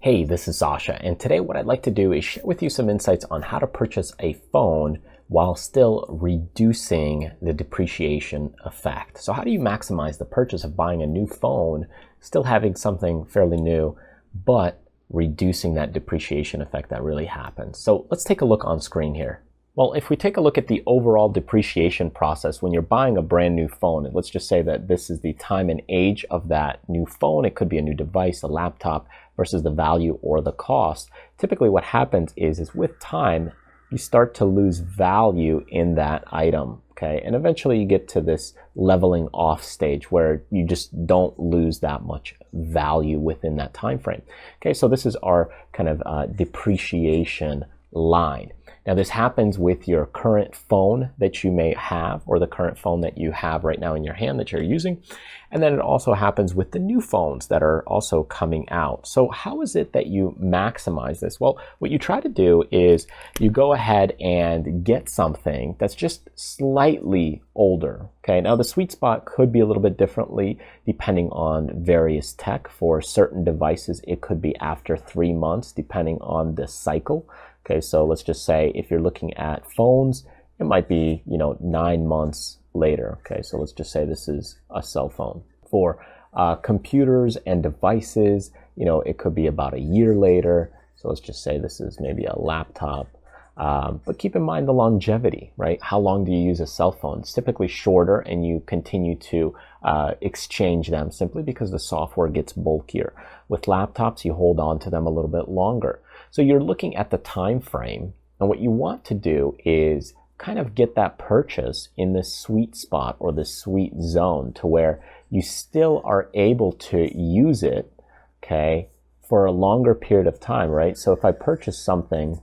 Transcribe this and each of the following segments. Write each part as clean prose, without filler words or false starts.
Hey, this is Sasha, and today what I'd like to do is share with you some insights on how to purchase a phone while still reducing the depreciation effect. So how do you maximize the purchase of buying a new phone, still having something fairly new, but reducing that depreciation effect that really happens? So let's take a look on screen here. Well, if we take a look at the overall depreciation process when you're buying a brand new phone, and let's just say that this is the time and age of that new phone. It could be a new device, a laptop, versus the value or the cost. Typically what happens is with time, you start to lose value in that item, okay? And eventually you get to this leveling off stage where you just don't lose that much value within that time frame. Okay, so this is our kind of depreciation line. Now this happens with your current phone that you may have, or the current phone that you have right now in your hand that you're using. And then it also happens with the new phones that are also coming out. So how is it that you maximize this? Well, what you try to do is you go ahead and get something that's just slightly older. Okay, now the sweet spot could be a little bit differently depending on various tech. For certain devices, it could be after 3 months, depending on the cycle. Okay, so let's just say if you're looking at phones, it might be, 9 months later. Okay, so let's just say this is a cell phone. For computers and devices, it could be about a year later. So let's just say this is maybe a laptop. But keep in mind the longevity, right? How long do you use a cell phone? It's typically shorter, and you continue to exchange them simply because the software gets bulkier. With laptops, you hold on to them a little bit longer. So you're looking at the time frame, and what you want to do is kind of get that purchase in this sweet spot or the sweet zone to where you still are able to use it, okay, for a longer period of time, right? So if I purchase something,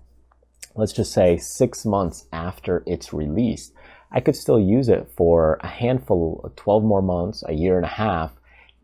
let's just say 6 months after it's released, I could still use it for a handful of 12 more months, a year and a half,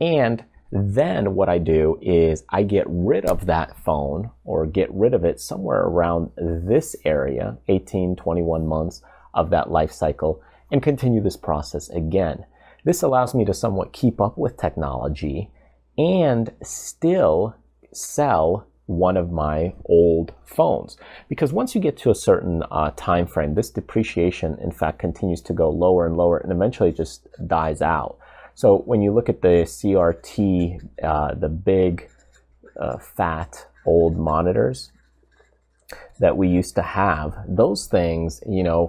and then what I do is I get rid of that phone or get rid of it somewhere around this area, 18, 21 months of that life cycle, and continue this process again. This allows me to somewhat keep up with technology and still sell one of my old phones. Because once you get to a certain time frame, this depreciation, in fact, continues to go lower and lower and eventually just dies out. So when you look at the CRT, the big, fat, old monitors that we used to have, those things,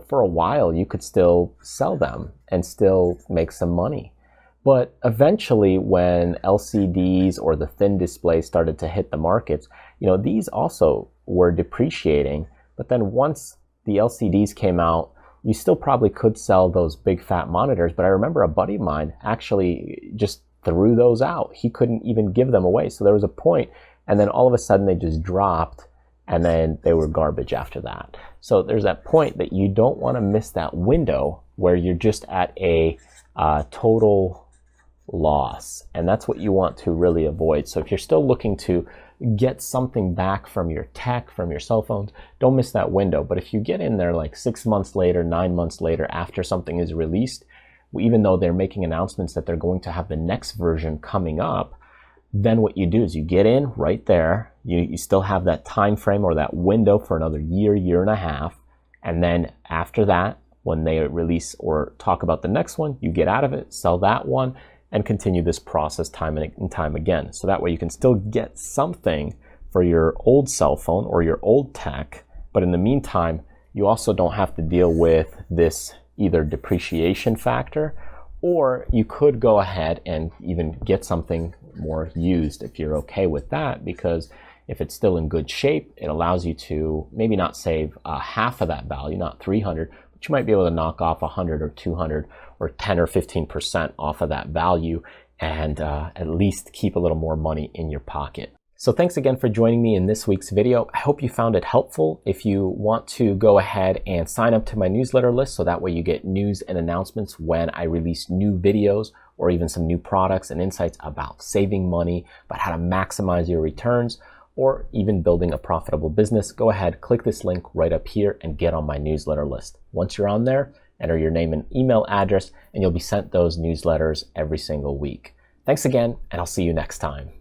for a while you could still sell them and still make some money. But eventually when LCDs or the thin displays started to hit the markets, these also were depreciating. But then once the LCDs came out, you still probably could sell those big fat monitors, but I remember a buddy of mine actually just threw those out. He couldn't even give them away. So there was a point, and then all of a sudden they just dropped, and then they were garbage after that. So there's that point that you don't want to miss that window where you're just at a total loss, and that's what you want to really avoid. So if you're still looking to get something back from your tech, from your cell phones, don't miss that window. But if you get in there like 6 months later, 9 months later, after something is released, even though they're making announcements that they're going to have the next version coming up, then what you do is you get in right there, you still have that time frame or that window for another year, year and a half, and then after that, when they release or talk about the next one, you get out of it, sell that one, and continue this process time and time again. So that way you can still get something for your old cell phone or your old tech, but in the meantime, you also don't have to deal with this either depreciation factor, or you could go ahead and even get something more used if you're okay with that, because if it's still in good shape, it allows you to maybe not save half of that value, not 300, but you might be able to knock off 100 or 200 or 10 or 15% off of that value and at least keep a little more money in your pocket. So thanks again for joining me in this week's video. I hope you found it helpful. If you want to go ahead and sign up to my newsletter list, so that way you get news and announcements when I release new videos or even some new products and insights about saving money, about how to maximize your returns, or even building a profitable business, go ahead, click this link right up here and get on my newsletter list. Once you're on there, enter your name and email address, and you'll be sent those newsletters every single week. Thanks again, and I'll see you next time.